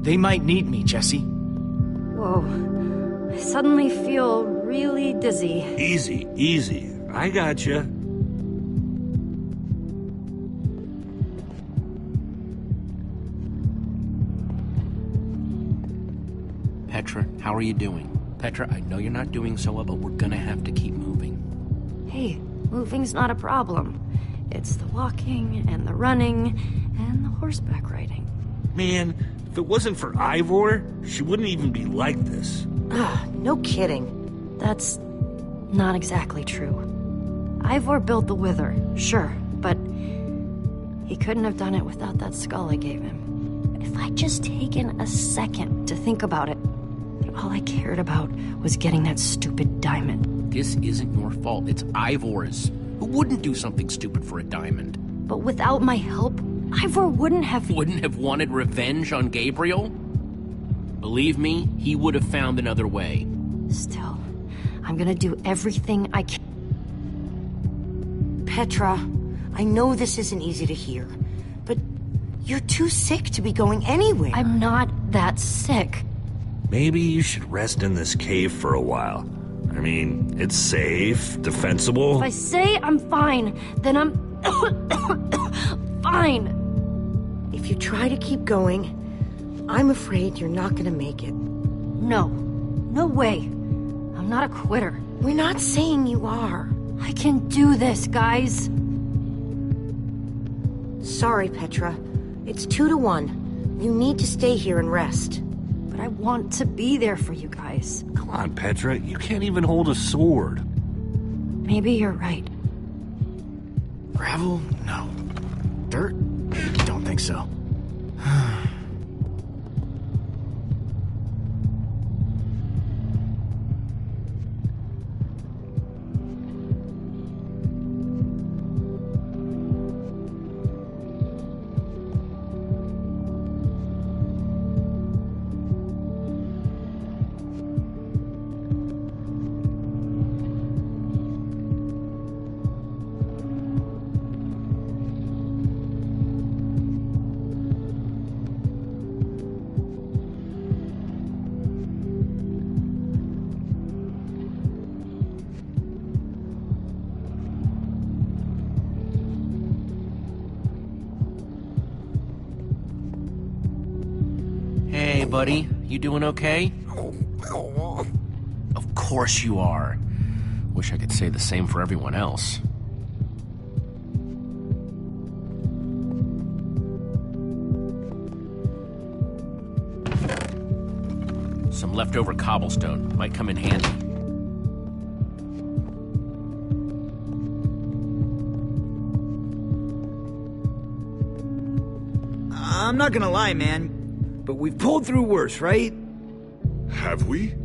They might need me, Jesse. Whoa. I suddenly feel really dizzy. Easy, easy. I gotcha. Petra, how are you doing? Petra, I know you're not doing so well, but we're gonna have to keep moving. Hey, moving's not a problem. It's the walking and the running and the horseback riding. Man, if it wasn't for Ivor, she wouldn't even be like this. No kidding. That's not exactly true. Ivor built the Wither, sure, but he couldn't have done it without that skull I gave him. If I'd just taken a second to think about it, all I cared about was getting that stupid diamond. This isn't your fault, it's Ivor's. Who wouldn't do something stupid for a diamond? But without my help, Ivor wouldn't have wanted revenge on Gabriel? Believe me, he would have found another way. Still, I'm gonna do everything I can. Petra, I know this isn't easy to hear, but you're too sick to be going anywhere. I'm not that sick. Maybe you should rest in this cave for a while. I mean, it's safe, defensible. If I say I'm fine, then I'm fine. If you try to keep going, I'm afraid you're not gonna make it. No. No way. I'm not a quitter. We're not saying you are. I can do this, guys. Sorry, Petra. It's 2-1. You need to stay here and rest. But I want to be there for you guys. Come on, Petra. You can't even hold a sword. Maybe you're right. Gravel? No. Dirt? Don't think so. Hey, buddy, you doing okay? Of course you are. Wish I could say the same for everyone else. Some leftover cobblestone might come in handy. I'm not gonna lie, man, but we've pulled through worse, right? Have we?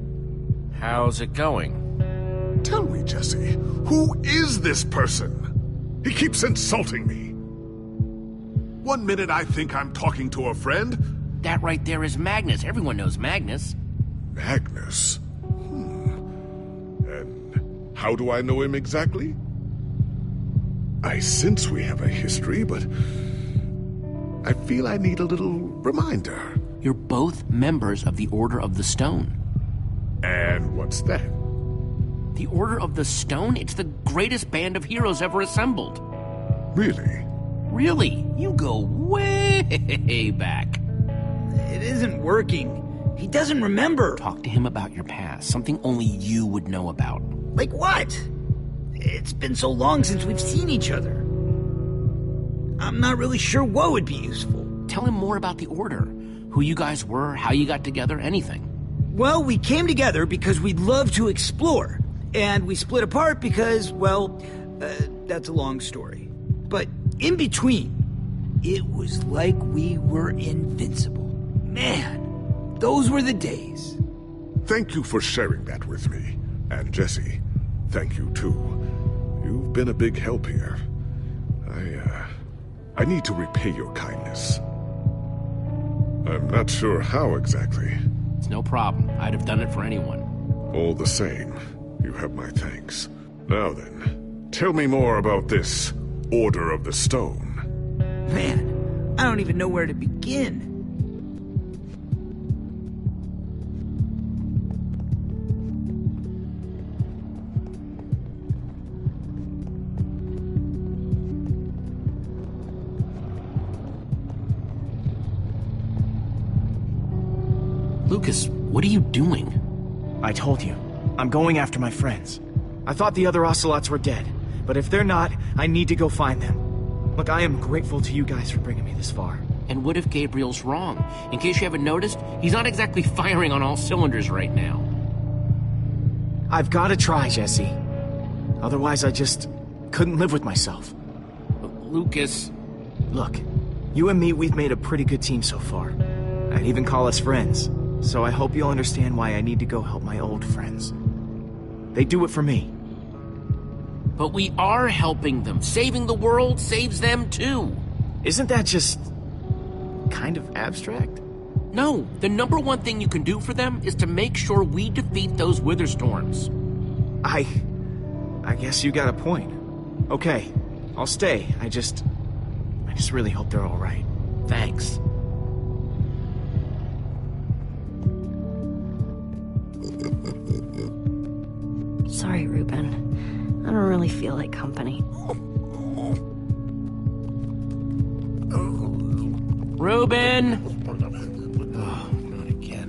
How's it going? Tell me, Jesse, who is this person? He keeps insulting me. One minute I think I'm talking to a friend. That right there is Magnus. Everyone knows Magnus. Magnus? And how do I know him exactly? I sense we have a history, but I feel I need a little reminder. You're both members of the Order of the Stone. And what's that? The Order of the Stone? It's the greatest band of heroes ever assembled. Really? Really? You go way back. It isn't working. He doesn't remember. Talk to him about your past, something only you would know about. Like what? It's been so long since we've seen each other. I'm not really sure what would be useful. Tell him more about the Order. Who you guys were, how you got together, anything. Well, we came together because we'd love to explore. And we split apart because, well, that's a long story. But in between, it was like we were invincible. Man, those were the days. Thank you for sharing that with me. And Jesse, thank you too. You've been a big help here. I need to repay your kindness. I'm not sure how exactly. It's no problem. I'd have done it for anyone. All the same, you have my thanks. Now then, tell me more about this Order of the Stone. Man, I don't even know where to begin. Lucas, what are you doing? I told you. I'm going after my friends. I thought the other ocelots were dead, but if they're not, I need to go find them. Look, I am grateful to you guys for bringing me this far. And what if Gabriel's wrong? In case you haven't noticed, he's not exactly firing on all cylinders right now. I've got to try, Jesse. Otherwise, I just couldn't live with myself. Lucas... Look, you and me, we've made a pretty good team so far. I'd even call us friends. So I hope you'll understand why I need to go help my old friends. They do it for me. But we are helping them. Saving the world saves them too. Isn't that just... kind of abstract? No, the number one thing you can do for them is to make sure we defeat those Witherstorms. I guess you got a point. Okay, I'll stay. I just really hope they're all right. Thanks. Sorry, Ruben. I don't really feel like company. Ruben! Oh, not again.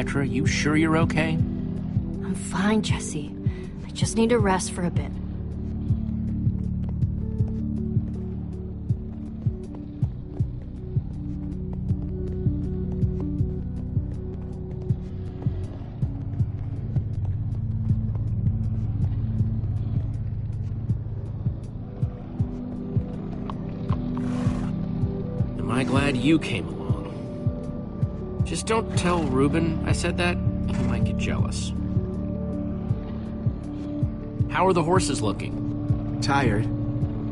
Petra, you sure you're okay? I'm fine, Jesse. I just need to rest for a bit. Am I glad you came along? Just don't tell Ruben I said that. He might get jealous. How are the horses looking? Tired,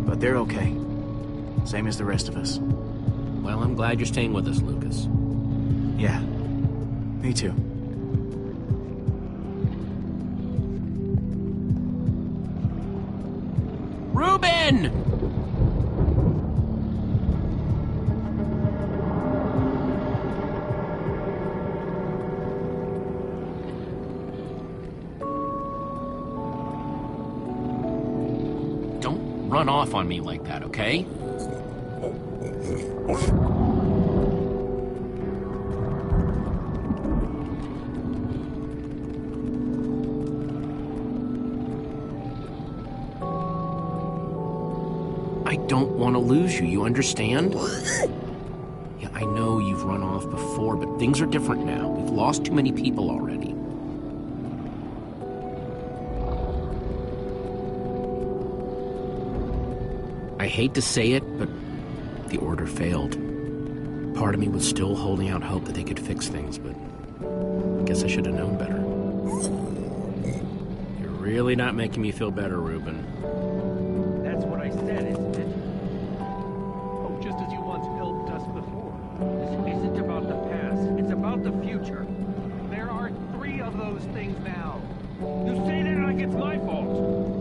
but they're okay. Same as the rest of us. Well, I'm glad you're staying with us, Lucas. Yeah, me too. Ruben! Don't run off on me like that, okay? I don't want to lose you, you understand? Yeah, I know you've run off before, but things are different now. We've lost too many people already. I hate to say it, but the order failed. Part of me was still holding out hope that they could fix things, but I guess I should have known better. You're really not making me feel better, Ruben. That's what I said, isn't it? Oh, just as you once helped us before. This isn't about the past, it's about the future. There are 3 of those things now. You say that like it's my fault.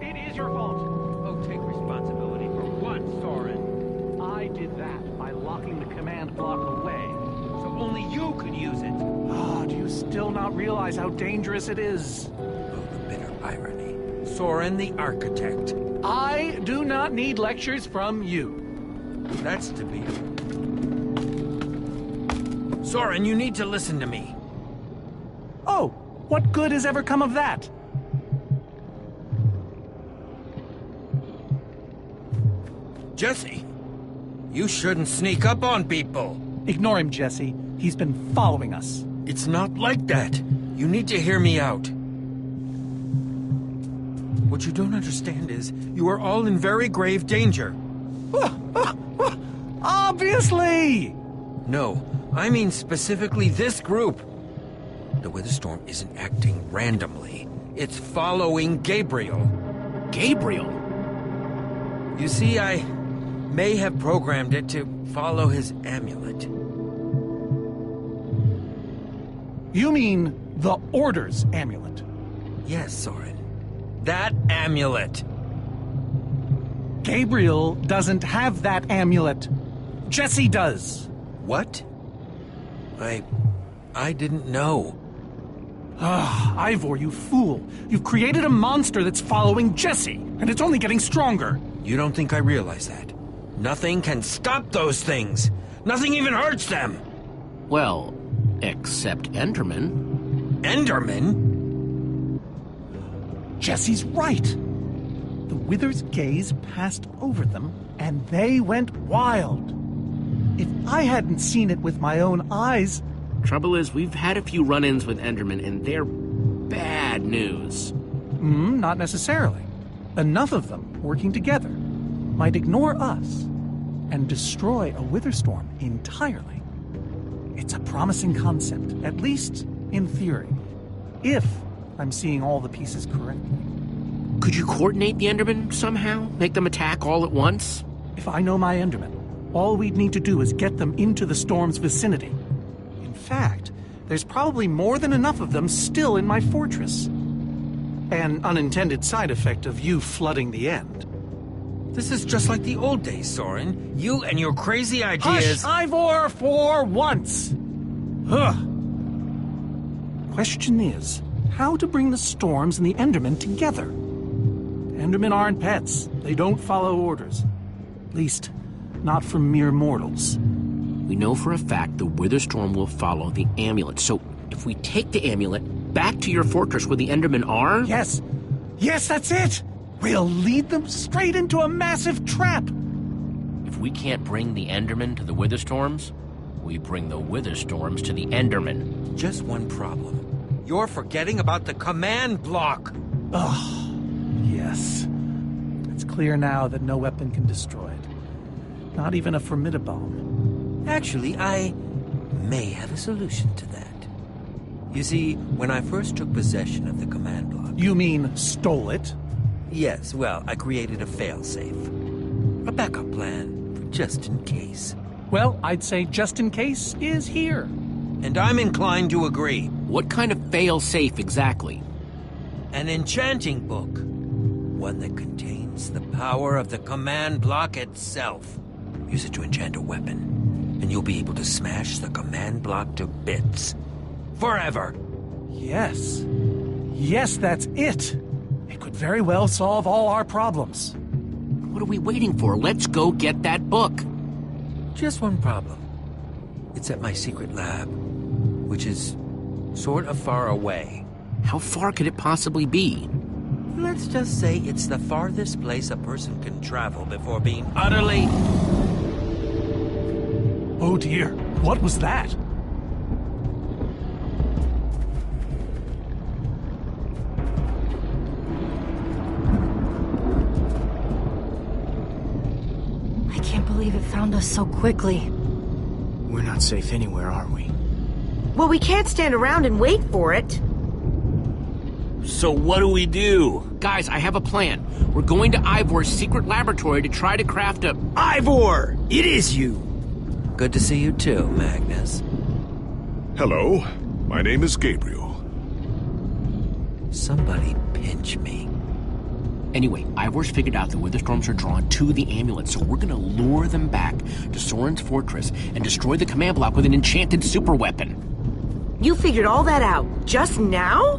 It is your fault. Oh, take responsibility for what, Soren? I did that by locking the command block away, so only you could use it. Ah, do you still not realize how dangerous it is? Bitter irony. Soren the architect. I do not need lectures from you. That's to be. Soren, you need to listen to me. Oh, what good has ever come of that? Jesse, you shouldn't sneak up on people. Ignore him, Jesse. He's been following us. It's not like that. You need to hear me out. What you don't understand is you are all in very grave danger. Obviously! No, I mean specifically this group. The weather storm isn't acting randomly. It's following Gabriel. Gabriel? You see, I may have programmed it to follow his amulet. You mean the Order's amulet? Yes, Soren. That amulet. Gabriel doesn't have that amulet. Jesse does. What? I didn't know. Ah, Ivor, you fool. You've created a monster that's following Jesse, and it's only getting stronger. You don't think I realize that? Nothing can stop those things. Nothing even hurts them. Well, except Enderman. Enderman? Jesse's right. The Wither's gaze passed over them, and they went wild. If I hadn't seen it with my own eyes... Trouble is, we've had a few run-ins with Enderman, and they're bad news. Not necessarily. Enough of them working together might ignore us and destroy a Witherstorm entirely. It's a promising concept, at least in theory, if I'm seeing all the pieces correctly. Could you coordinate the Endermen somehow? Make them attack all at once? If I know my Endermen, all we'd need to do is get them into the storm's vicinity. In fact, there's probably more than enough of them still in my fortress. An unintended side effect of you flooding the end. This is just like the old days, Soren. You and your crazy ideas... Hush, Ivor, for once! Ugh. Question is, how to bring the storms and the Endermen together? Endermen aren't pets. They don't follow orders. At least, not from mere mortals. We know for a fact the Witherstorm will follow the amulet. So if we take the amulet back to your fortress where the Endermen are... Yes. Yes, that's it. We'll lead them straight into a massive trap. If we can't bring the Endermen to the Witherstorms, we bring the Witherstorms to the Endermen. Just one problem. You're forgetting about the command block. Oh, yes. It's clear now that no weapon can destroy it. Not even a formidabomb. Actually, I may have a solution to that. You see, when I first took possession of the command block... You mean stole it? Yes, well, I created a failsafe. A backup plan, for just in case. Well, I'd say just in case is here. And I'm inclined to agree. What kind of fail-safe exactly? An enchanting book. One that contains the power of the command block itself. Use it to enchant a weapon, and you'll be able to smash the command block to bits. Forever. Yes. Yes, that's it. It could very well solve all our problems. What are we waiting for? Let's go get that book. Just one problem. It's at my secret lab, which is sort of far away. How far could it possibly be? Let's just say it's the farthest place a person can travel before being utterly... Oh dear, what was that? I can't believe it found us so quickly. We're not safe anywhere, are we? Well, we can't stand around and wait for it. So what do we do? Guys, I have a plan. We're going to Ivor's secret laboratory to try to craft a... Ivor! It is you! Good to see you too, Magnus. Hello, my name is Gabriel. Somebody pinch me. Anyway, Ivor's figured out the Witherstorms are drawn to the amulet, so we're gonna lure them back to Soren's fortress and destroy the command block with an enchanted superweapon. You figured all that out just now?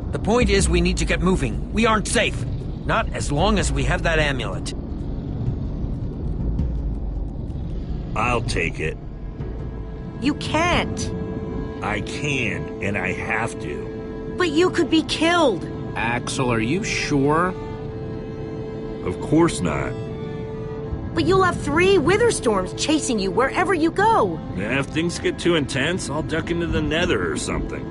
The point is we need to get moving. We aren't safe. Not as long as we have that amulet. I'll take it. You can't. I can, and I have to. But you could be killed. Axel, are you sure? Of course not. But you'll have 3 Witherstorms chasing you wherever you go. And if things get too intense, I'll duck into the nether or something.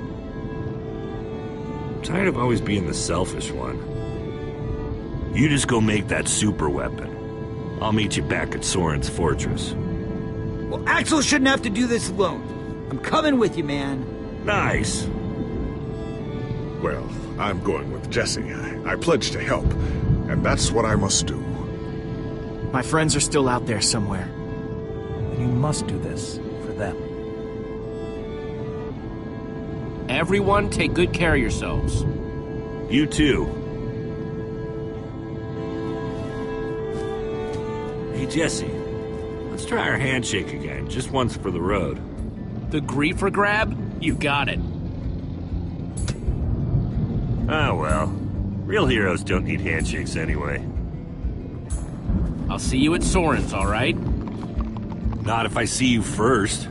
I'm tired of always being the selfish one. You just go make that super weapon. I'll meet you back at Soren's fortress. Well, Axel shouldn't have to do this alone. I'm coming with you, man. Nice. Well, I'm going with Jesse. I pledged to help, and that's what I must do. My friends are still out there somewhere. And you must do this for them. Everyone, take good care of yourselves. You too. Hey, Jesse. Let's try our handshake again, just once for the road. The griefer grab? You got it. Oh well. Real heroes don't need handshakes anyway. I'll see you at Soren's, all right? Not if I see you first.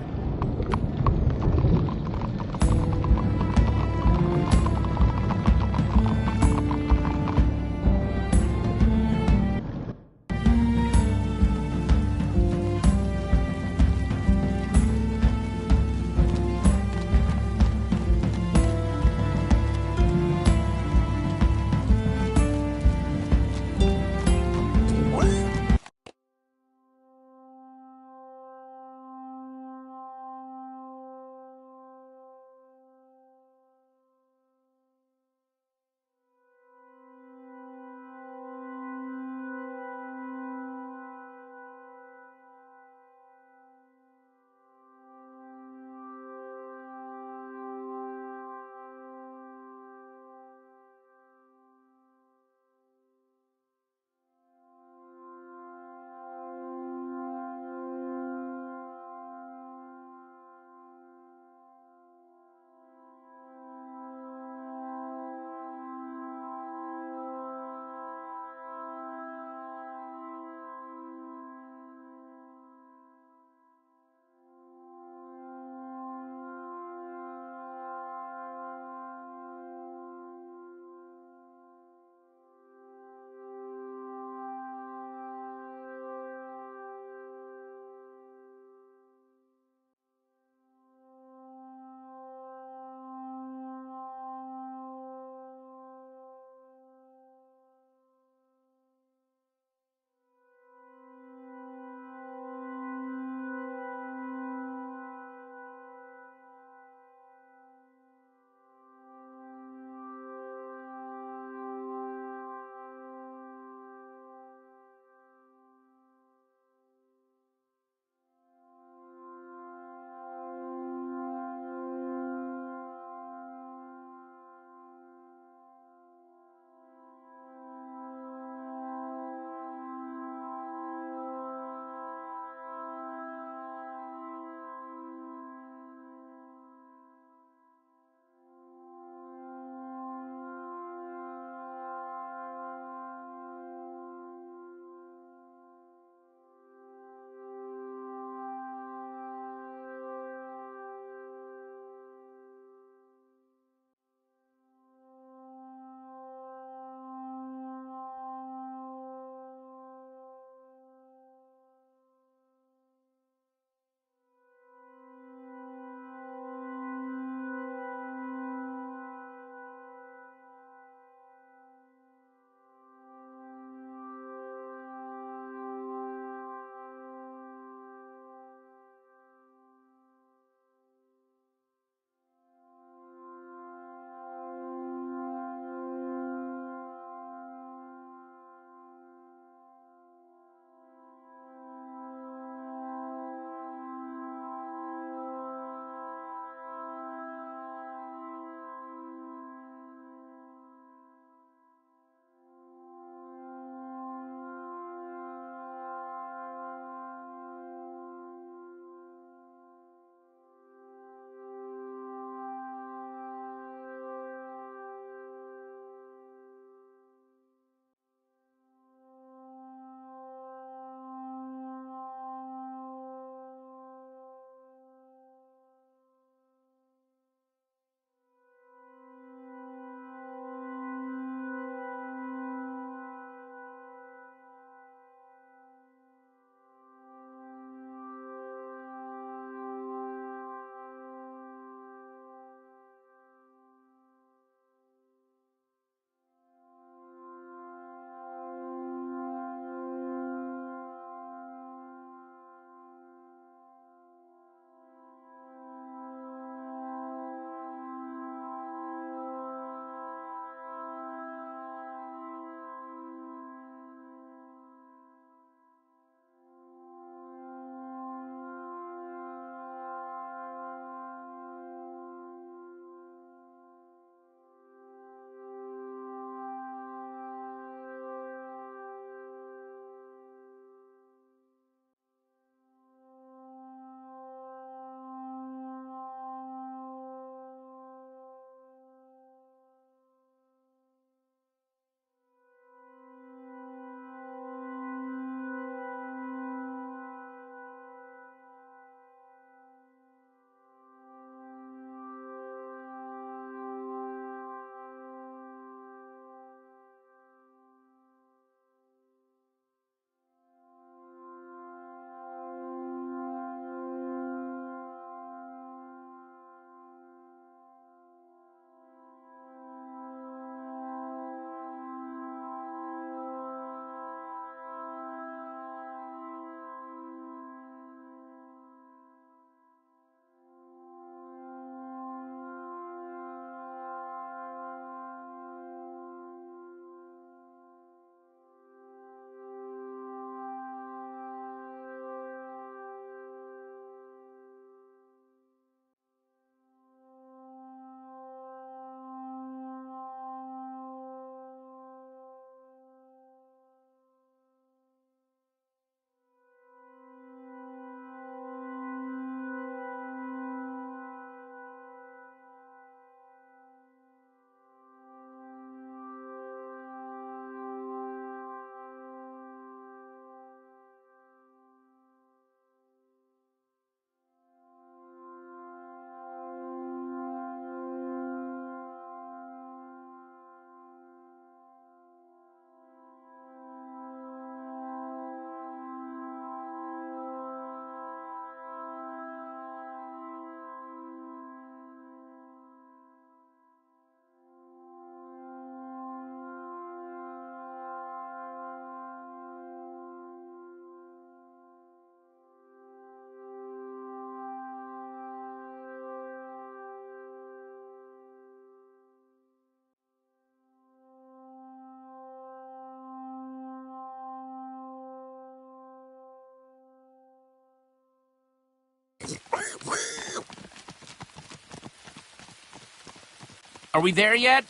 Are we there yet?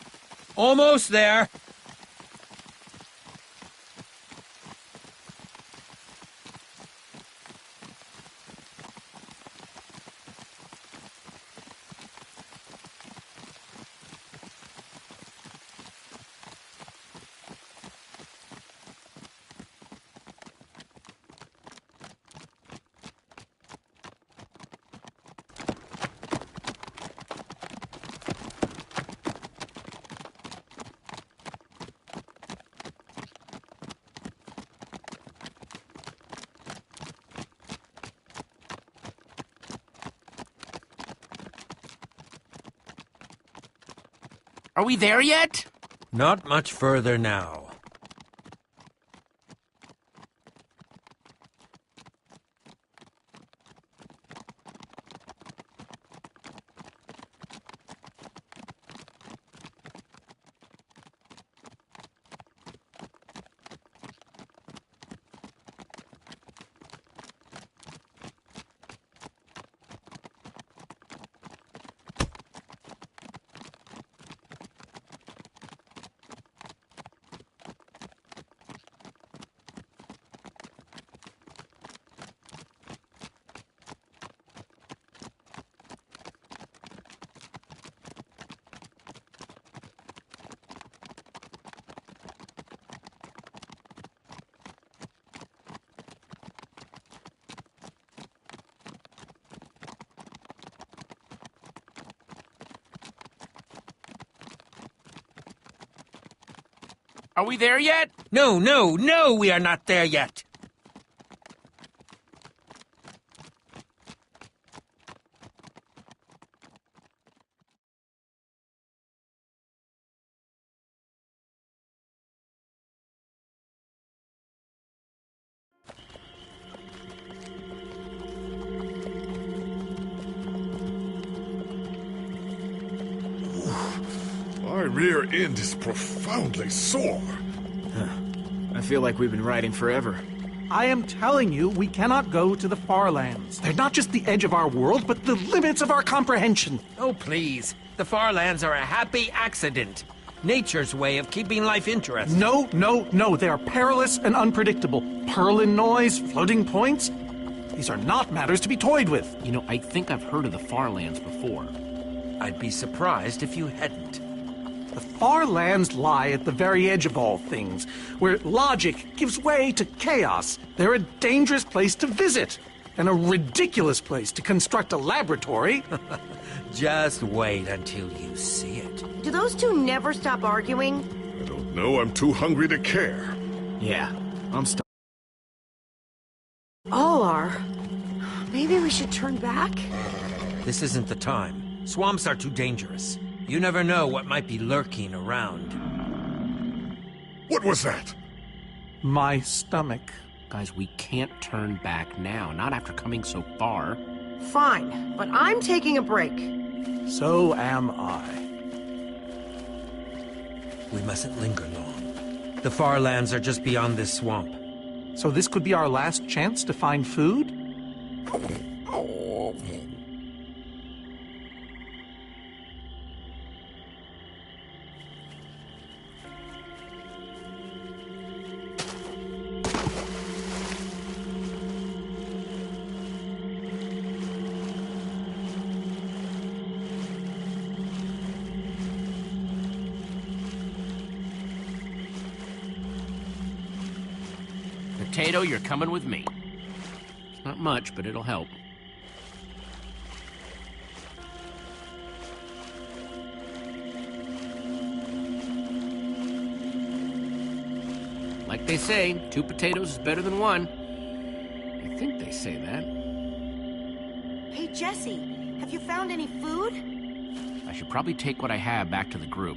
Almost there. Are we there yet? Not much further now. Are we there yet? No, no, no, we are not there yet. My rear end is profoundly sore. I feel like we've been riding forever. I am telling you, we cannot go to the far lands. They're not just the edge of our world, but the limits of our comprehension. Oh, please. The far lands are a happy accident. Nature's way of keeping life interesting. No, no, no. They are perilous and unpredictable. Purlin noise, floating points. These are not matters to be toyed with. You know, I think I've heard of the far lands before. I'd be surprised if you hadn't. The far lands lie at the very edge of all things, where logic gives way to chaos. They're a dangerous place to visit, and a ridiculous place to construct a laboratory. Just wait until you see it. Do those two never stop arguing? I don't know. I'm too hungry to care. Yeah, I'm stuck. All are. Maybe we should turn back? This isn't the time. Swamps are too dangerous. You never know what might be lurking around. What was that? My stomach. Guys, we can't turn back now, not after coming so far. Fine, but I'm taking a break. So am I. We mustn't linger long. The far lands are just beyond this swamp. So this could be our last chance to find food? Potato, you're coming with me. It's not much, but it'll help. Like they say, 2 potatoes is better than 1. I think they say that. Hey, Jesse, have you found any food? I should probably take what I have back to the group.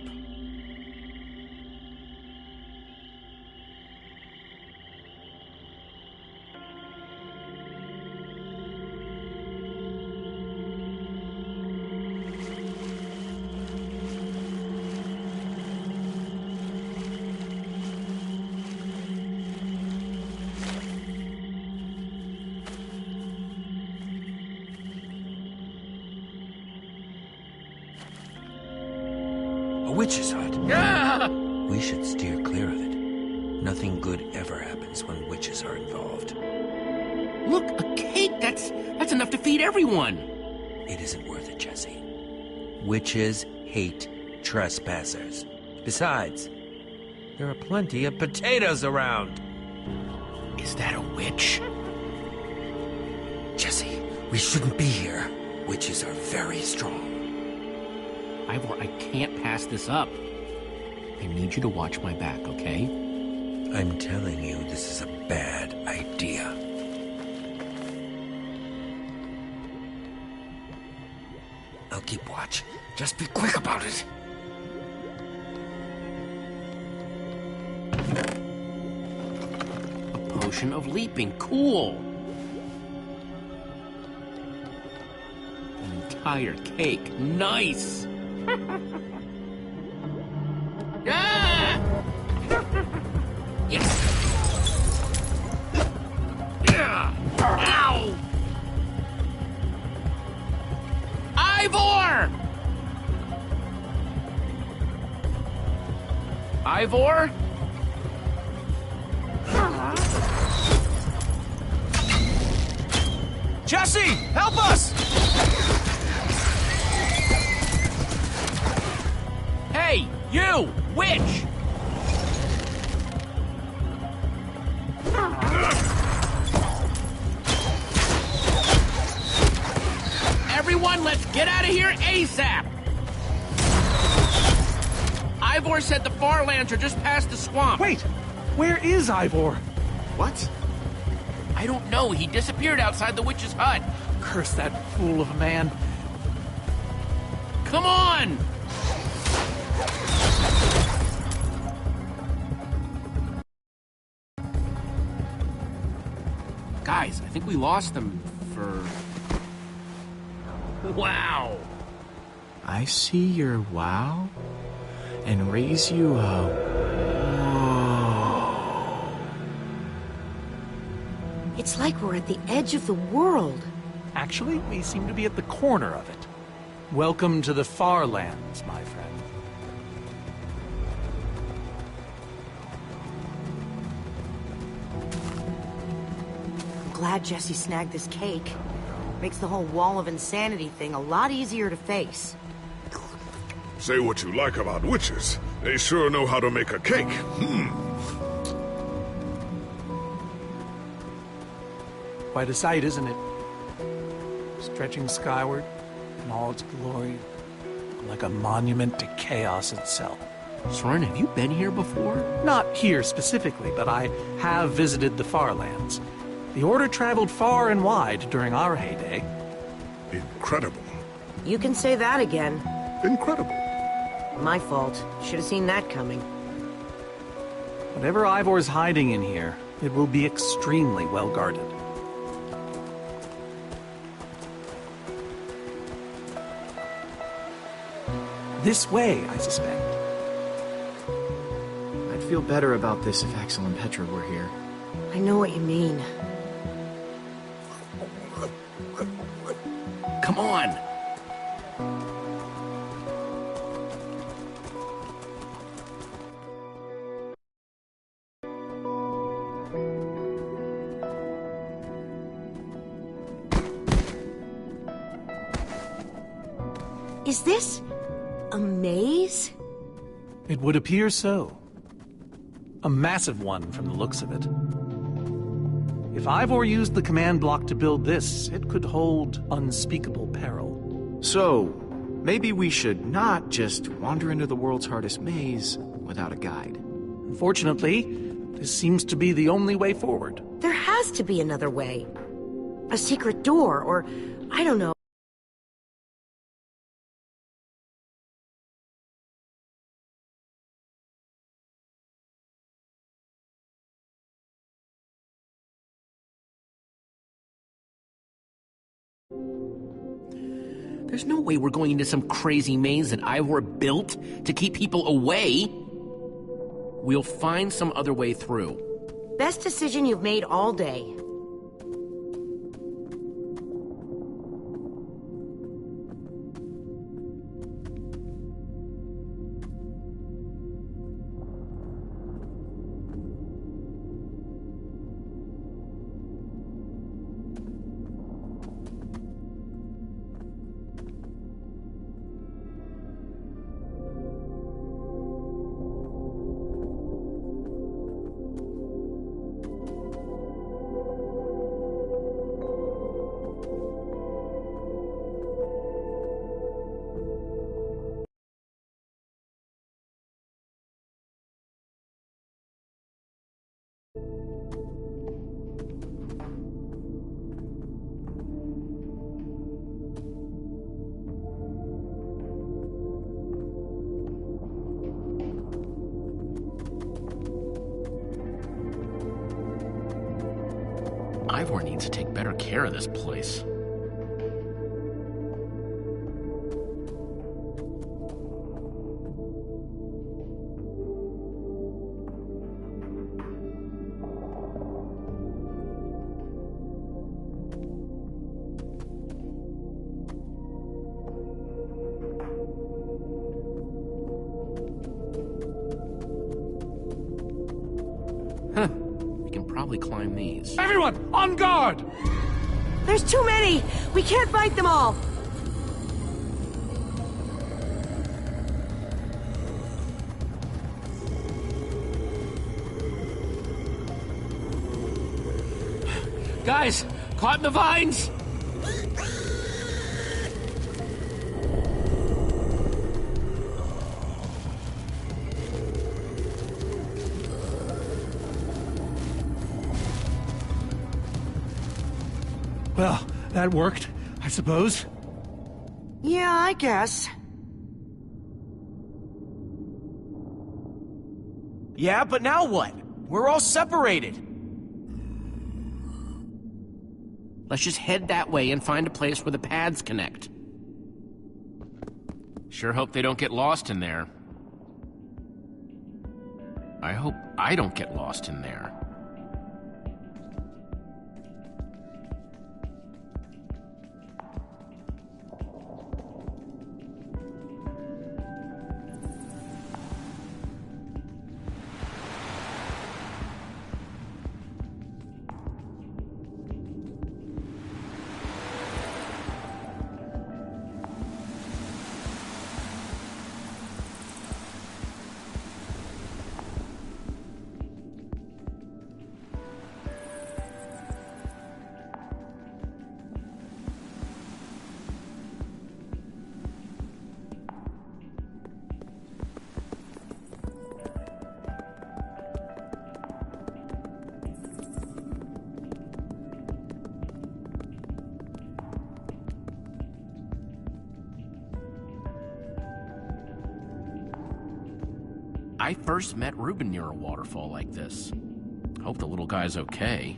witch's hut. Ah! We should steer clear of it. Nothing good ever happens when witches are involved. Look, a cake! That's enough to feed everyone! It isn't worth it, Jesse. Witches hate trespassers. Besides, there are plenty of potatoes around. Is that a witch? Jesse, we shouldn't be here. Witches are very strong. Ivor, I can't pass this up. I need you to watch my back, okay? I'm telling you, this is a bad idea. I'll keep watch. Just be quick about it. A potion of leaping. Cool. An entire cake. Nice. Ah! Yes. Yeah. Ow! Ivor! Ivor? Jesse, help us! Hey, you! Witch! Everyone, let's get out of here ASAP! Ivor said the far lands are just past the swamp. Wait, where is Ivor? What? I don't know. He disappeared outside the witch's hut. Curse that fool of a man. Come on! Guys, I think we lost them for... Wow! I see your wow and raise you a whoa. It's like we're at the edge of the world. Actually, we seem to be at the corner of it. Welcome to the far lands, my friend. I'm glad Jesse snagged this cake. Makes the whole wall of insanity thing a lot easier to face. Say what you like about witches. They sure know how to make a cake. Quite a sight, isn't it? Stretching skyward in all its glory, like a monument to chaos itself. Soren, have you been here before? Not here specifically, but I have visited the far lands. The Order traveled far and wide during our heyday. Incredible. You can say that again. Incredible. My fault. Should have seen that coming. Whatever Ivor's hiding in here, it will be extremely well guarded. This way, I suspect. I'd feel better about this if Axel and Petra were here. I know what you mean. Come on! Is this a maze? It would appear so. A massive one from the looks of it. If Ivor used the command block to build this, it could hold unspeakable peril. So, maybe we should not just wander into the world's hardest maze without a guide. Unfortunately, this seems to be the only way forward. There has to be another way. A secret door, or I don't know. There's no way we're going into some crazy maze that Ivor built to keep people away. We'll find some other way through. Best decision you've made all day. Ivor needs to take better care of this place. We can probably climb these. Everyone, on guard! There's too many! We can't fight them all! Guys, caught in the vines! Well, that worked, I suppose. Yeah, I guess. Yeah, but now what? We're all separated. Let's just head that way and find a place where the paths connect. Sure hope they don't get lost in there. I hope I don't get lost in there. I first met Reuben near a waterfall like this. Hope the little guy's okay.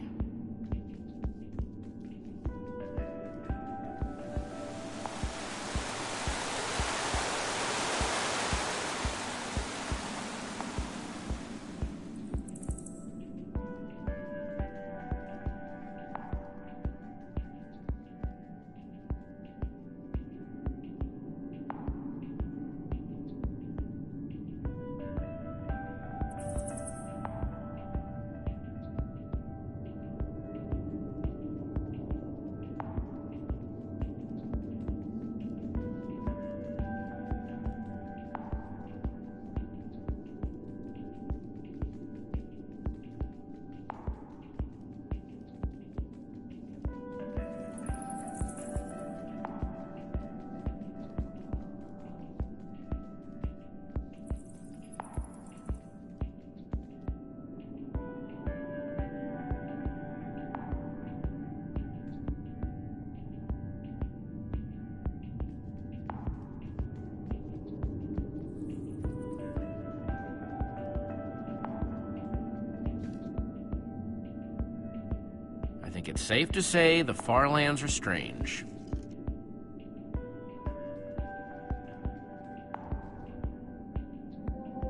I think it's safe to say the far lands are strange.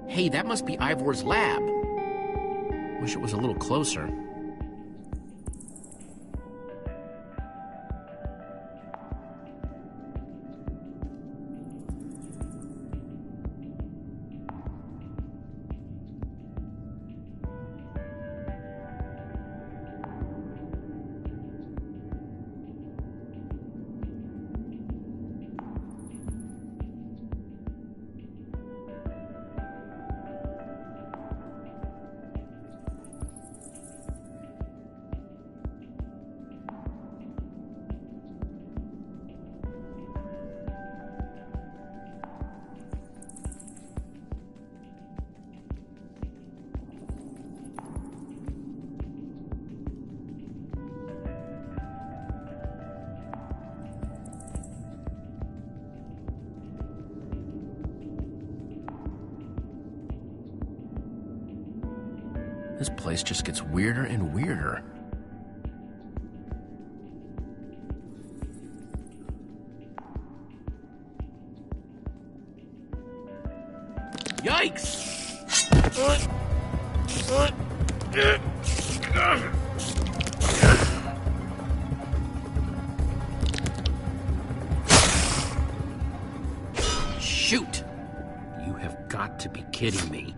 Hey, that must be Ivor's lab. Wish it was a little closer. This place just gets weirder and weirder. Yikes! Shoot! You have got to be kidding me.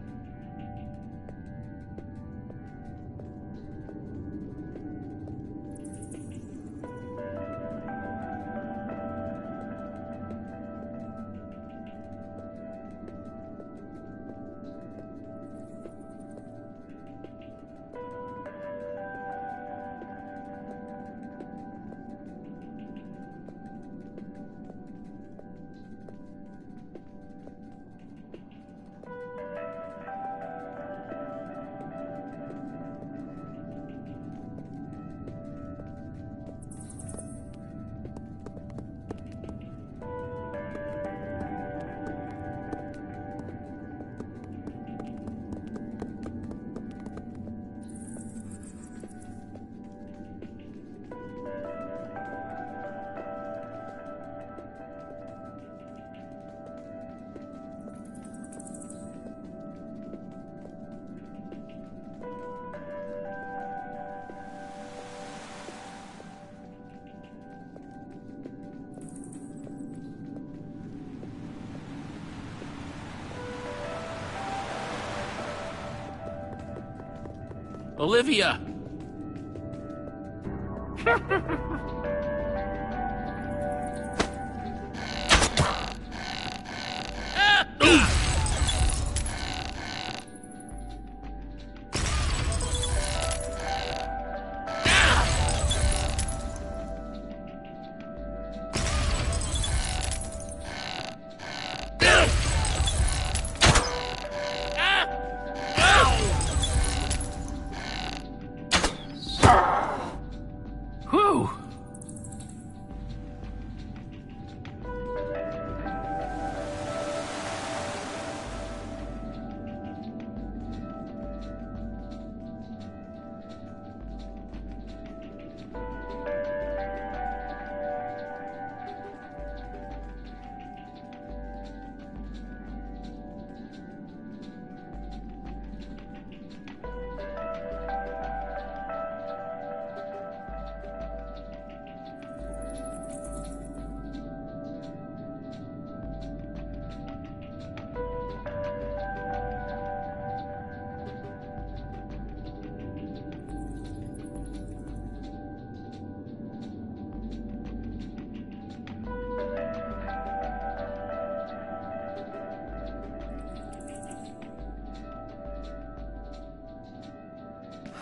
Olivia! Whew!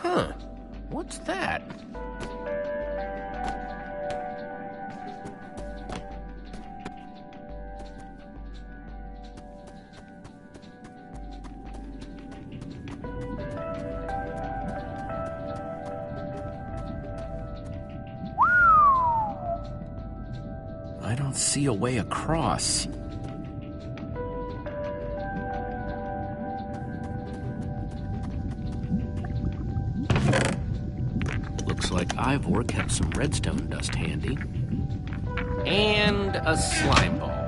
Huh. What's that? I don't see a way across. Looks like Ivor kept some redstone dust handy. And a slime ball.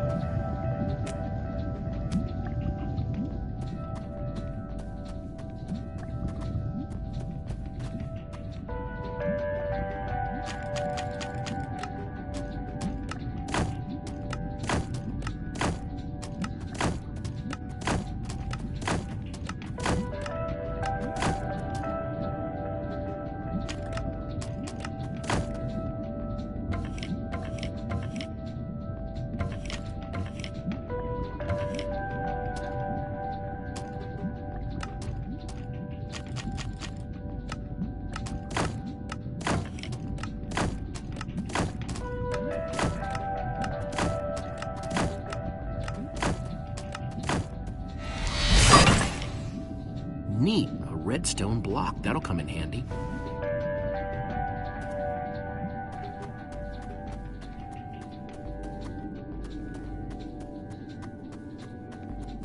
Neat, a redstone block. That'll come in handy.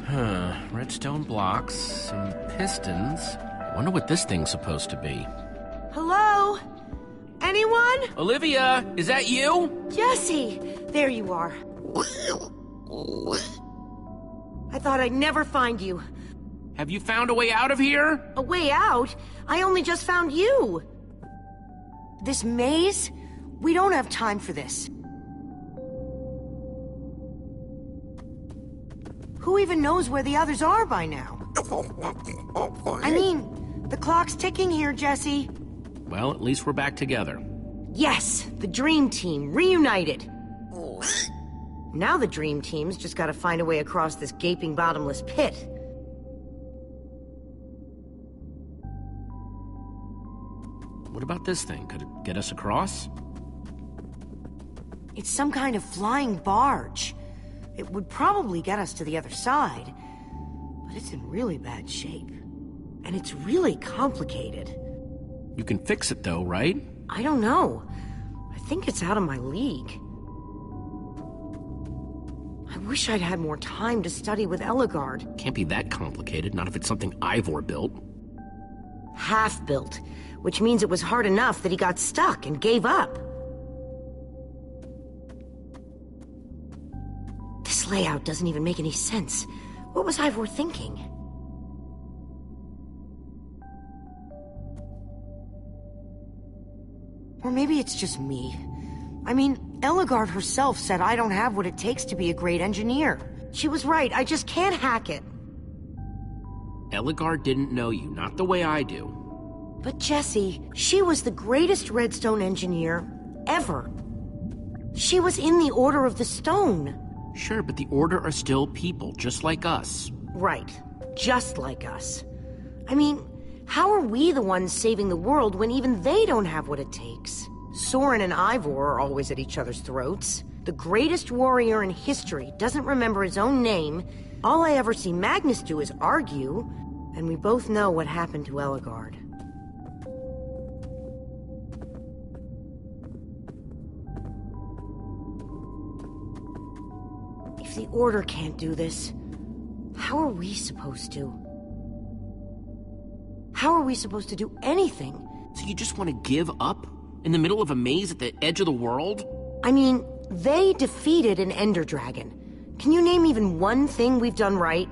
Huh, redstone blocks, some pistons. I wonder what this thing's supposed to be. Hello? Anyone? Olivia, is that you? Jesse! There you are. I thought I'd never find you. Have you found a way out of here? A way out? I only just found you. This maze? We don't have time for this. Who even knows where the others are by now? I mean, the clock's ticking here, Jesse. Well, at least we're back together. Yes, the dream team, reunited. Now the dream team's just gotta find a way across this gaping bottomless pit. What about this thing? Could it get us across? It's some kind of flying barge. It would probably get us to the other side, but it's in really bad shape. And it's really complicated. You can fix it though, right? I don't know. I think it's out of my league. I wish I'd had more time to study with Ellegaard. Can't be that complicated, not if it's something Ivor built. Half-built, which means it was hard enough that he got stuck and gave up. This layout doesn't even make any sense. What was Ivor thinking? Or maybe it's just me. I mean, Ellegaard herself said I don't have what it takes to be a great engineer. She was right, I just can't hack it. Ellegaard didn't know you, not the way I do. But Jesse, she was the greatest redstone engineer ever. She was in the Order of the Stone. Sure, but the Order are still people, just like us. Right, just like us. I mean, how are we the ones saving the world when even they don't have what it takes? Soren and Ivor are always at each other's throats. The greatest warrior in history doesn't remember his own name. All I ever see Magnus do is argue, and we both know what happened to Ellegaard. If the Order can't do this, how are we supposed to? How are we supposed to do anything? So you just want to give up? In the middle of a maze at the edge of the world? I mean, they defeated an Ender Dragon. Can you name even one thing we've done right?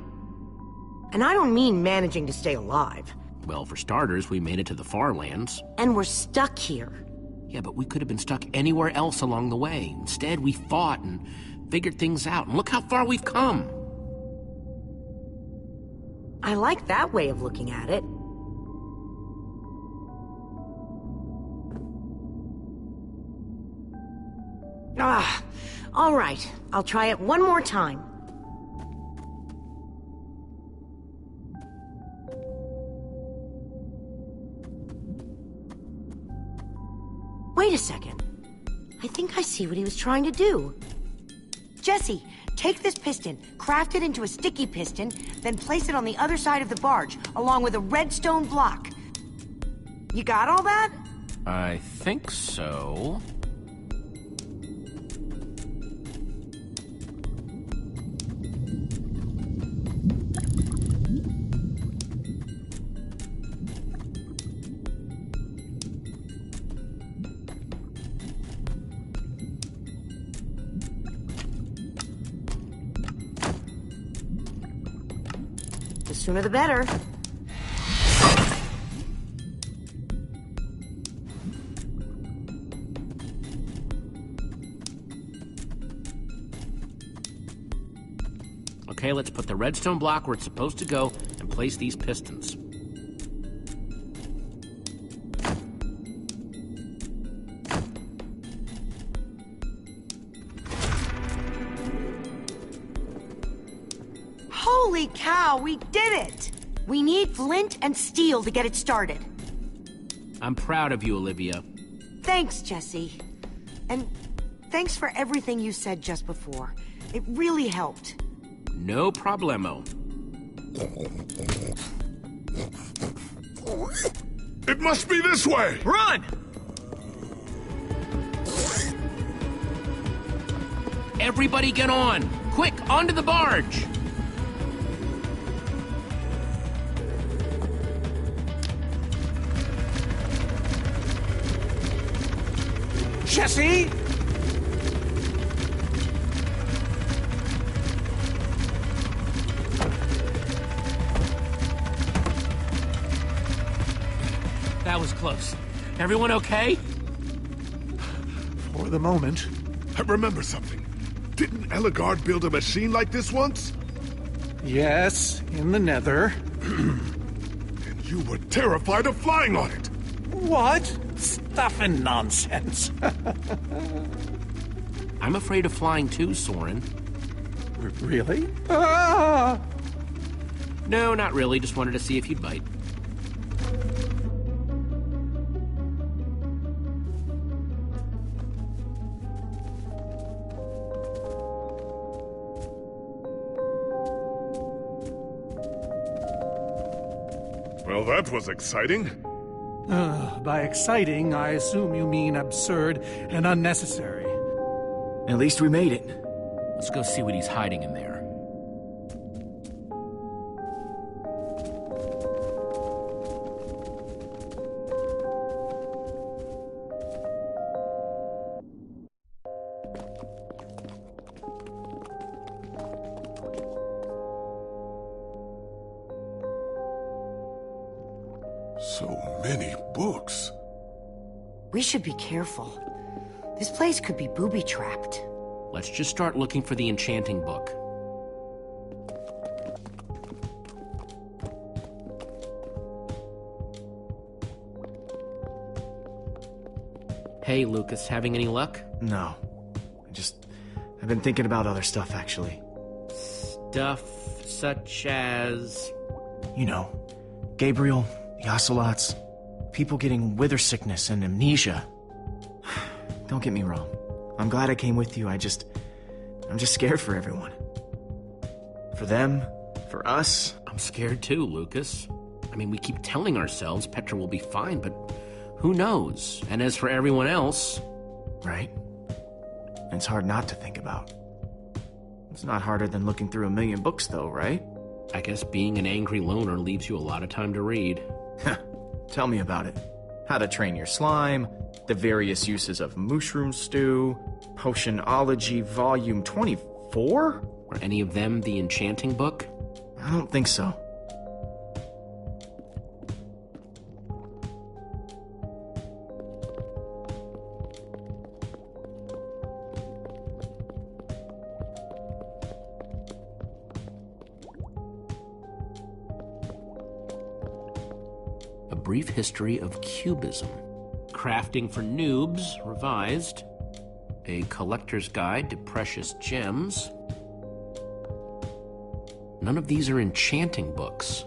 And I don't mean managing to stay alive. Well, for starters, we made it to the far lands. And we're stuck here. Yeah, but we could have been stuck anywhere else along the way. Instead, we fought and figured things out. And look how far we've come. I like that way of looking at it. All right. I'll try it one more time. Wait a second. I think I see what he was trying to do. Jesse, take this piston, craft it into a sticky piston, then place it on the other side of the barge, along with a redstone block. You got all that? I think so. The sooner the better. Okay, let's put the redstone block where it's supposed to go and place these pistons. Holy cow, we did it! We need flint and steel to get it started. I'm proud of you, Olivia. Thanks, Jesse. And thanks for everything you said just before. It really helped. No problemo. It must be this way! Run! Everybody get on! Quick, onto the barge! Jesse! That was close. Everyone okay? For the moment. I remember something. Didn't Eligard build a machine like this once? Yes, in the Nether. And you were terrified of flying on it. What? Stuff and nonsense. I'm afraid of flying too, Soren. Really? Ah! No, not really. Just wanted to see if you'd bite. Well, that was exciting. By exciting, I assume you mean absurd and unnecessary. At least we made it. Let's go see what he's hiding in there. So many books. We should be careful. This place could be booby-trapped. Let's just start looking for the enchanting book. Hey, Lucas, having any luck? No. I've been thinking about other stuff, actually. Stuff such as... You know, Gabriel, the ocelots, people getting wither sickness and amnesia. Don't get me wrong. I'm glad I came with you. I'm just scared for everyone. For them, for us. I'm scared too, Lucas. I mean, we keep telling ourselves Petra will be fine, but who knows? And as for everyone else... Right? It's hard not to think about. It's not harder than looking through 1,000,000 books, though, right? I guess being an angry loner leaves you a lot of time to read. Tell me about it. How to train your slime, the various uses of mushroom stew, Potionology Volume 24? Were any of them the enchanting book? I don't think so. A Brief History of Cubism. Crafting for Noobs, revised. A Collector's Guide to Precious Gems. None of these are enchanting books.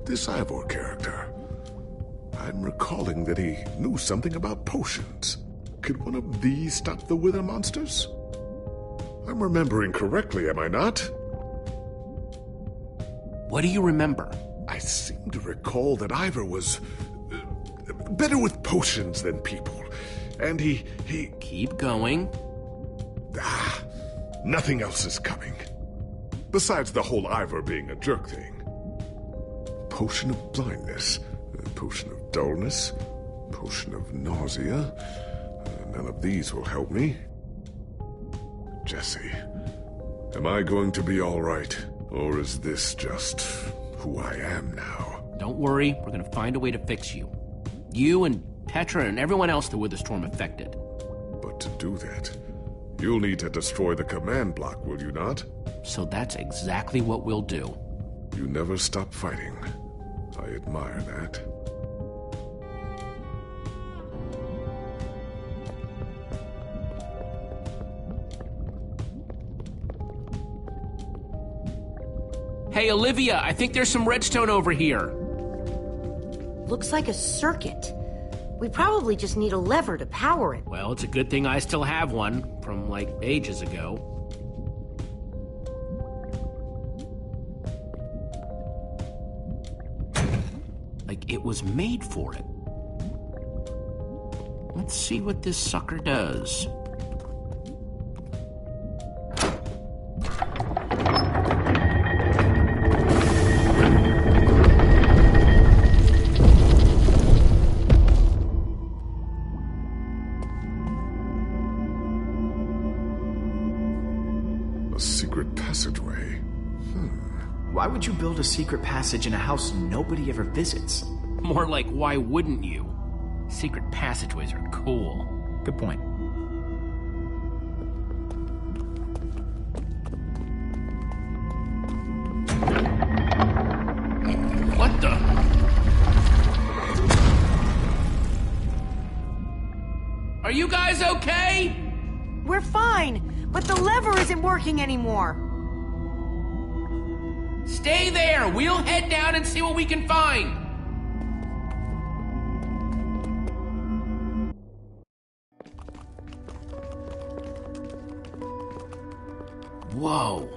This Ivor character. I'm recalling that he knew something about potions. Could one of these stop the wither monsters? I'm remembering correctly, am I not? What do you remember? I seem to recall that Ivor was better with potions than people. And he... Keep going. Nothing else is coming. Besides the whole Ivor being a jerk thing. Potion of blindness, potion of dullness, potion of nausea. None of these will help me. Jesse. Am I going to be all right? Or is this just who I am now? Don't worry, we're gonna find a way to fix you. You and Petra and everyone else the Wither Storm affected. But to do that, you'll need to destroy the command block, will you not? So that's exactly what we'll do. You never stop fighting. I admire that. Hey, Olivia, I think there's some redstone over here. Looks like a circuit. We probably just need a lever to power it. Well, it's a good thing I still have one from, like, ages ago. Like it was made for it. Let's see what this sucker does. A secret passageway. Why would you build a secret passage in a house nobody ever visits? More like, why wouldn't you? Secret passageways are cool. Good point. What the? Are you guys okay? We're fine, but the lever isn't working anymore. Stay there! We'll head down and see what we can find! Whoa.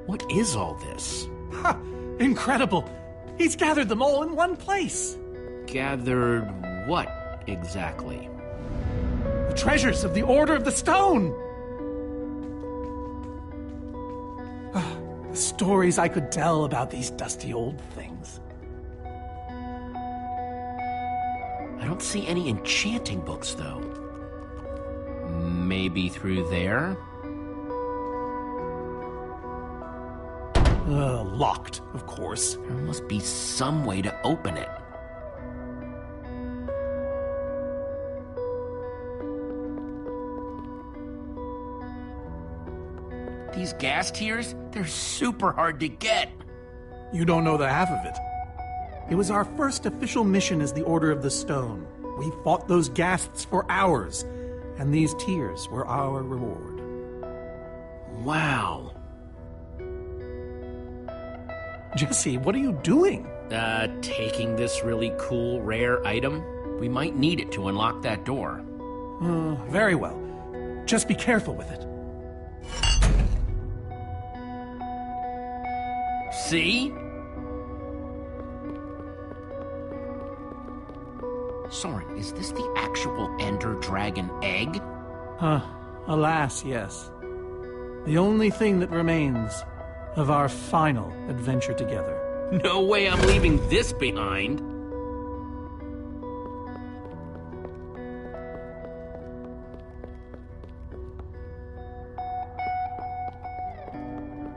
What is all this? Ha! Incredible! He's gathered them all in one place. Gathered what, exactly? The treasures of the Order of the Stone! The stories I could tell about these dusty old things. I don't see any enchanting books, though. Maybe through there? Locked, of course. There must be some way to open it. These gas tiers, they're super hard to get. You don't know the half of it. It was our first official mission as the Order of the Stone. We fought those ghasts for hours, and these tears were our reward. Wow. Jesse, what are you doing? Taking this really cool, rare item. We might need it to unlock that door. Very well. Just be careful with it. See? Soren, is this the actual Ender Dragon egg? Alas, yes. The only thing that remains of our final adventure together. No way I'm leaving this behind.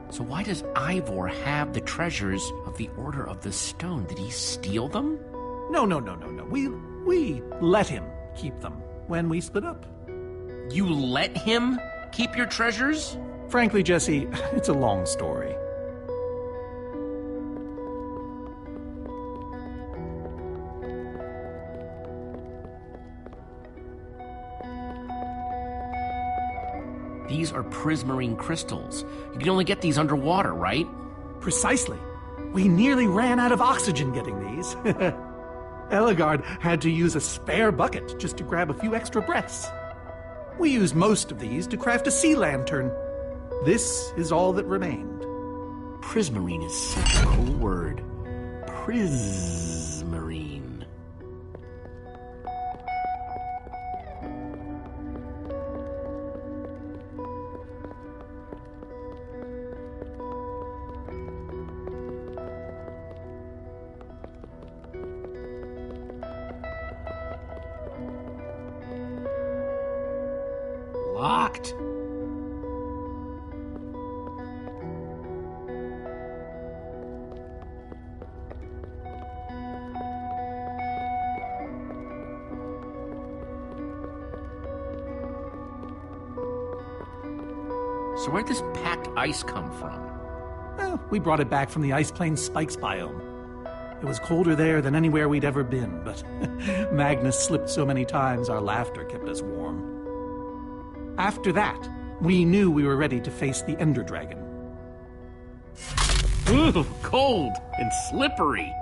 So why does Ivor have the treasures of the Order of the Stone? Did he steal them? No. We let him keep them when we split up. You let him keep your treasures? Frankly, Jesse, it's a long story. These are prismarine crystals. You can only get these underwater, right? Precisely. We nearly ran out of oxygen getting these. Eligard had to use a spare bucket just to grab a few extra breaths. We used most of these to craft a sea lantern. This is all that remained. Prismarine is such a cool word. Prismarine. Locked. So where'd this packed ice come from? Well, we brought it back from the Ice Plains Spikes biome. It was colder there than anywhere we'd ever been, but Magnus slipped so many times our laughter kept us warm. After that, we knew we were ready to face the Ender Dragon. Ooh, cold and slippery.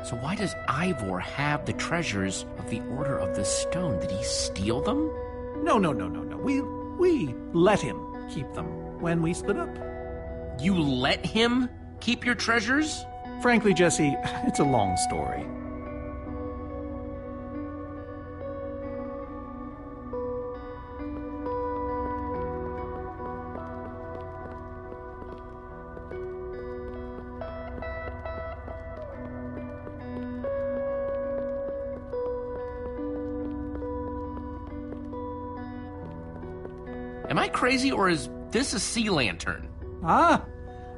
So why does Ivor have the treasures of the Order of the Stone? Did he steal them? No. We let him keep them when we split up. You let him keep your treasures? Frankly, Jesse, it's a long story. Am I crazy, or is this a sea lantern? Ah,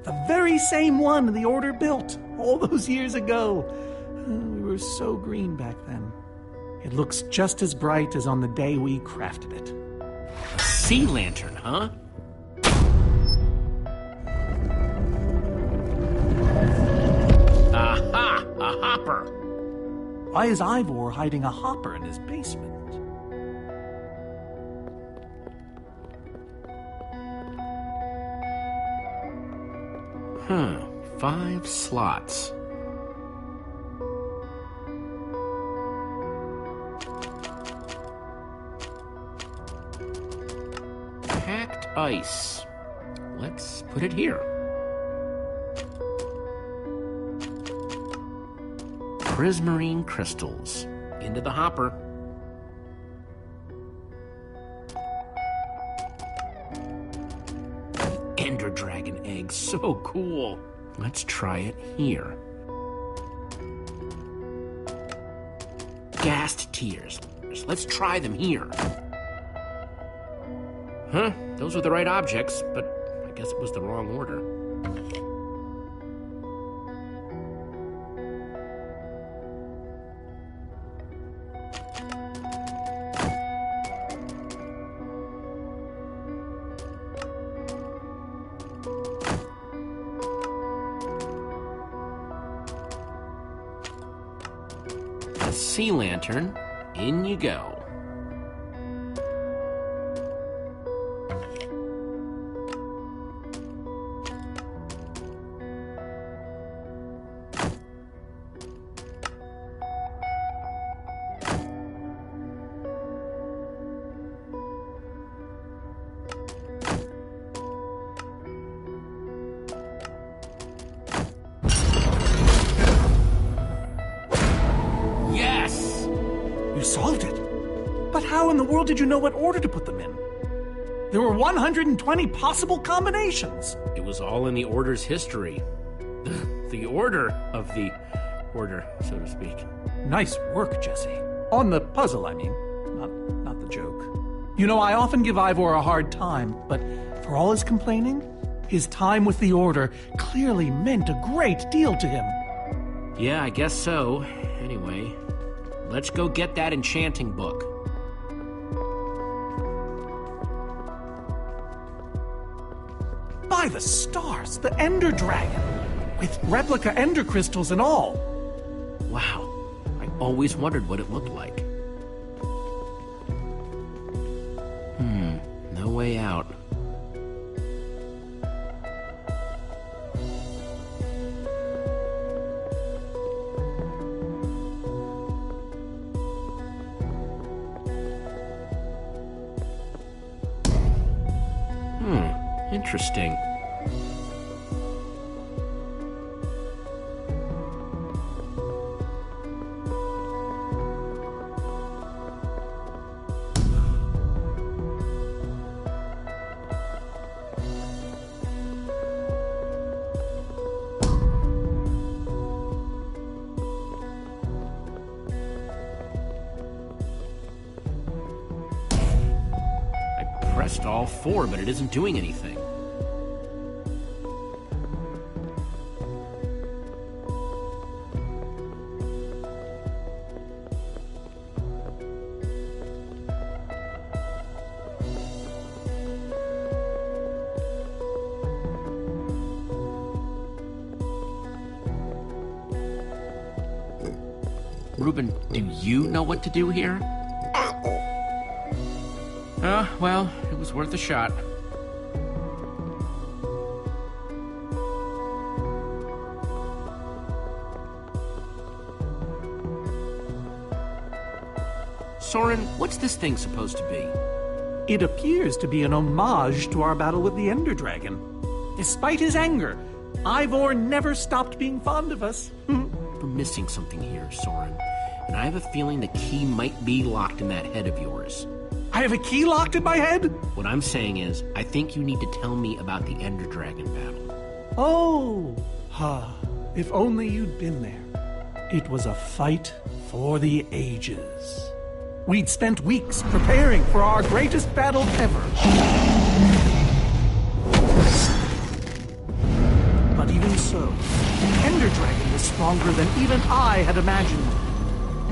the very same one the Order built all those years ago. We were so green back then. It looks just as bright as on the day we crafted it. A sea lantern, huh? Aha! A hopper! Why is Ivor hiding a hopper in his basement? 5 slots. Packed ice. Let's put it here. Prismarine crystals. Into the hopper. Ender dragon egg, so cool. Let's try it here. Ghast tears. Let's try them here. Huh? Those were the right objects, but I guess it was the wrong order. Sea lantern, in you go. Solved it. But how in the world did you know what order to put them in? There were 120 possible combinations. It was all in the Order's history. The order of the Order, so to speak. Nice work, Jesse. On the puzzle, I mean. Not the joke. You know, I often give Ivor a hard time, but for all his complaining, his time with the Order clearly meant a great deal to him. Yeah, I guess so. Anyway, let's go get that enchanting book. By the stars, the Ender Dragon, with replica Ender crystals and all. Wow, I always wondered what it looked like. No way out. Interesting. I pressed all four, but it isn't doing anything. Reuben, do you know what to do here? Well, it was worth a shot. Soren, what's this thing supposed to be? It appears to be an homage to our battle with the Ender Dragon. Despite his anger, Ivor never stopped being fond of us. We're missing something here, Soren. And I have a feeling the key might be locked in that head of yours. I have a key locked in my head? What I'm saying is, I think you need to tell me about the Ender Dragon battle. Oh, if only you'd been there. It was a fight for the ages. We'd spent weeks preparing for our greatest battle ever. But even so, the Ender Dragon was stronger than even I had imagined.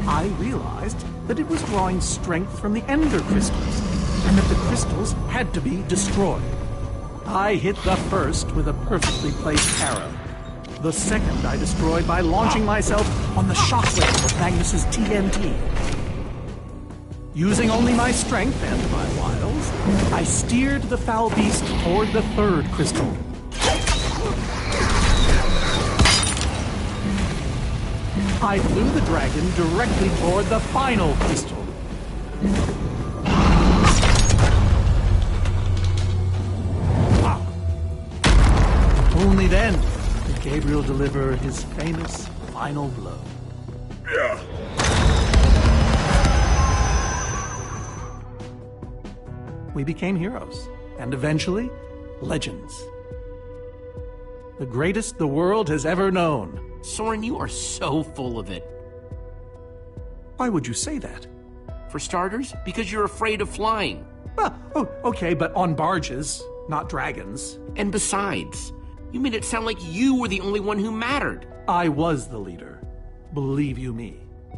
I realized that it was drawing strength from the Ender crystals, and that the crystals had to be destroyed. I hit the first with a perfectly placed arrow. The second I destroyed by launching myself on the shockwave of Magnus's TNT. Using only my strength and my wiles, I steered the foul beast toward the third crystal. I flew the dragon directly toward the final crystal. Only then did Gabriel deliver his famous final blow. We became heroes, and eventually, legends. The greatest the world has ever known. Soren, you are so full of it. Why would you say that? For starters, because you're afraid of flying. Okay, but on barges, not dragons. And besides, you made it sound like you were the only one who mattered. I was the leader. Believe you me.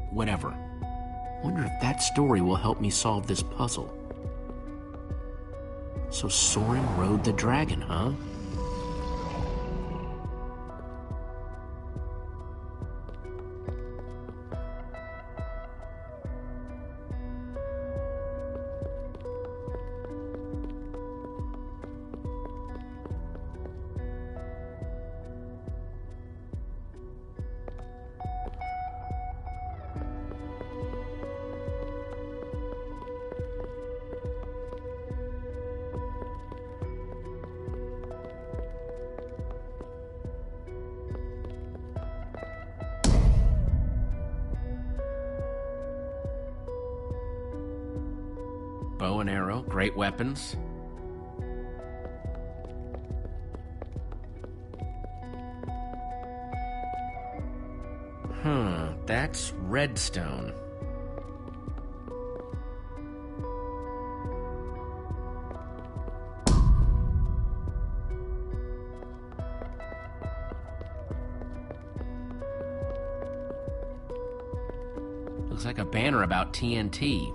Whatever. Wonder if that story will help me solve this puzzle. So Soren rode the dragon, huh? Bow and arrow, great weapons. That's redstone. Looks like a banner about TNT.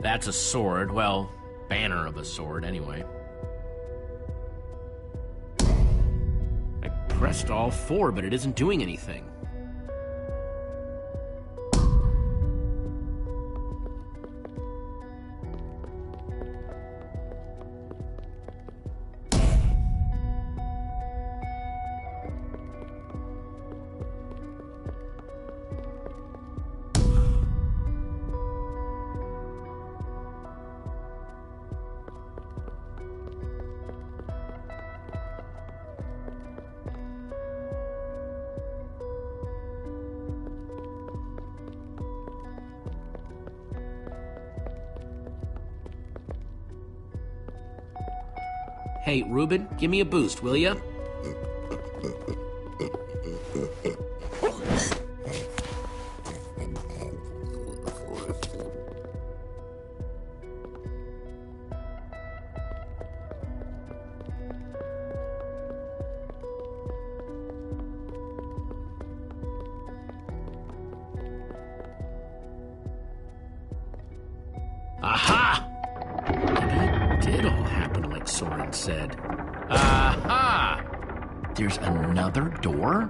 That's a sword. Well, banner of a sword, anyway. I pressed all four, but it isn't doing anything. Hey, Reuben, give me a boost, will ya? Aha! Maybe it did all happen like Soren said. Aha! There's another door?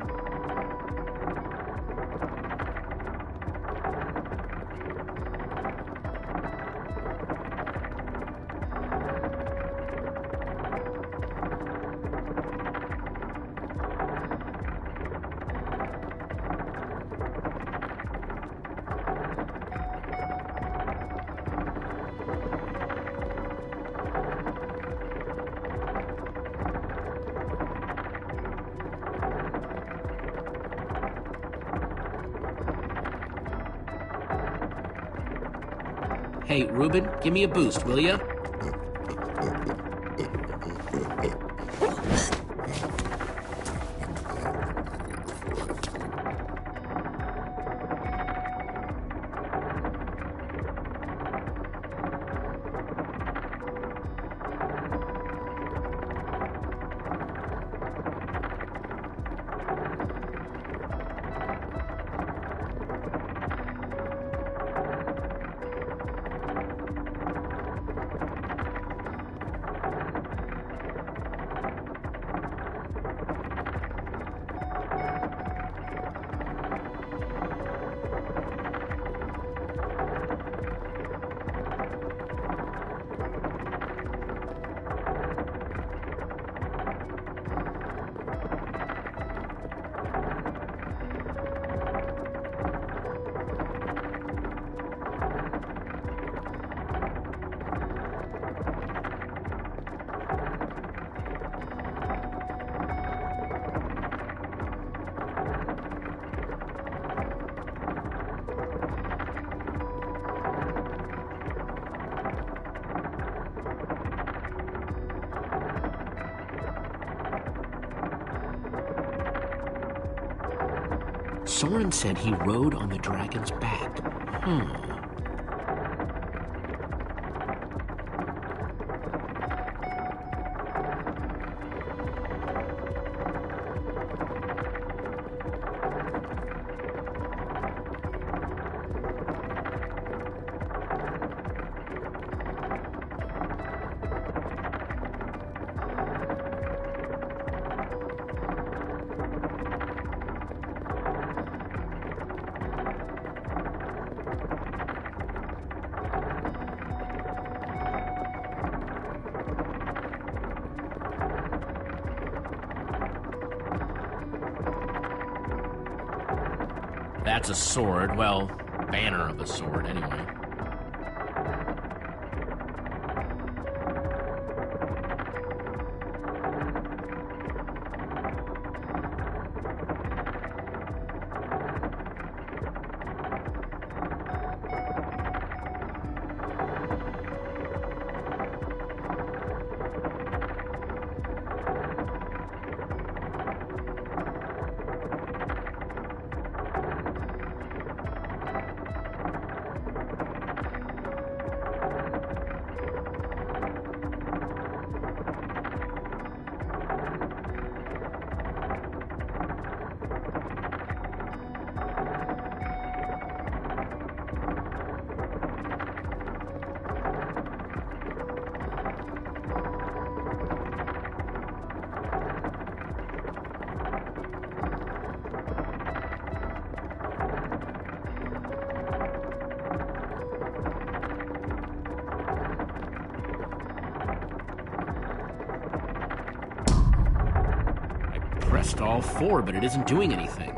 Hey, Ruben, give me a boost, will ya? Soren said he rode on the dragon's back. That's a sword. Well, banner of a sword, anyway. Pressed all four, but it isn't doing anything.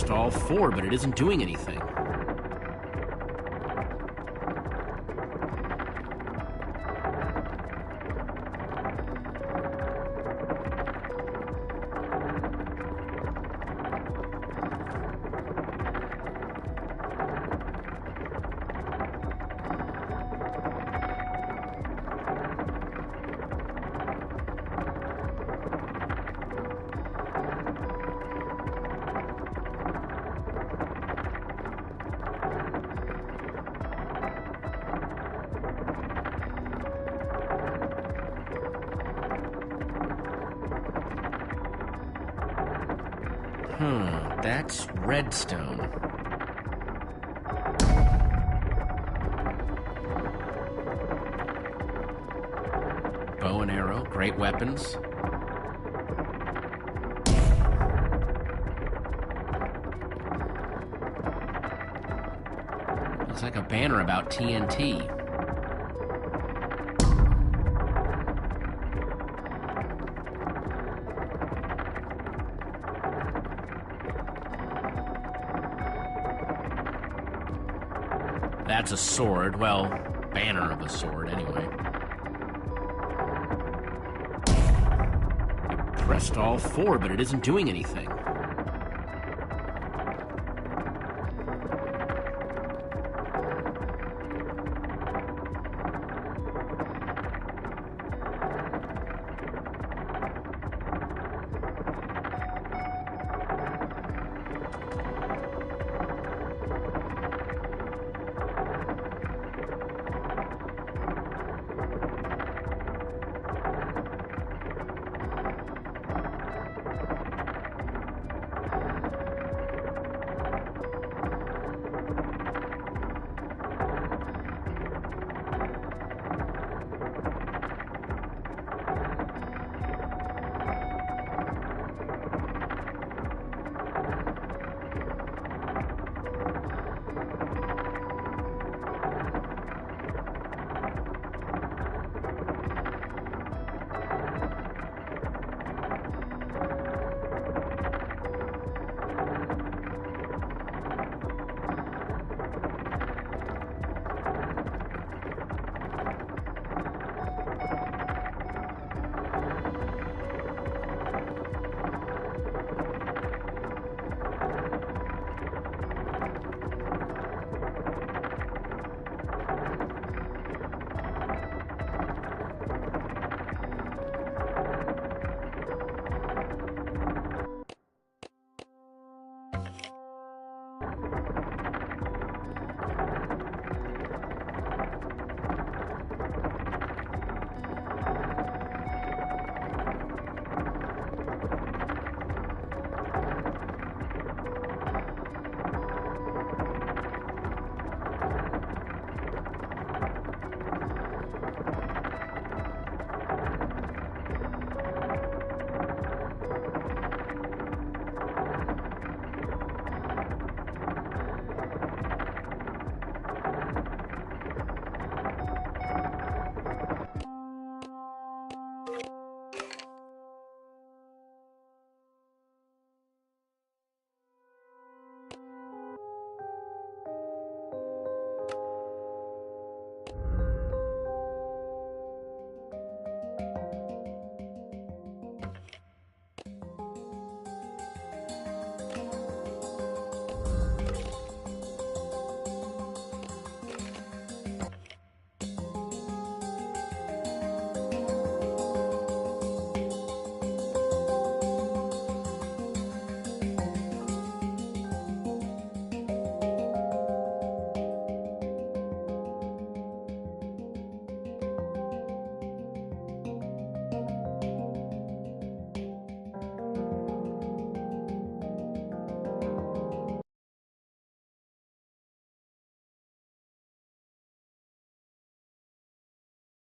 pressed all 4, but it isn't doing anything. That's redstone. Bow and arrow, great weapons. Looks like a banner about TNT. That's a sword. Well, banner of a sword, anyway. I pressed all 4, but it isn't doing anything.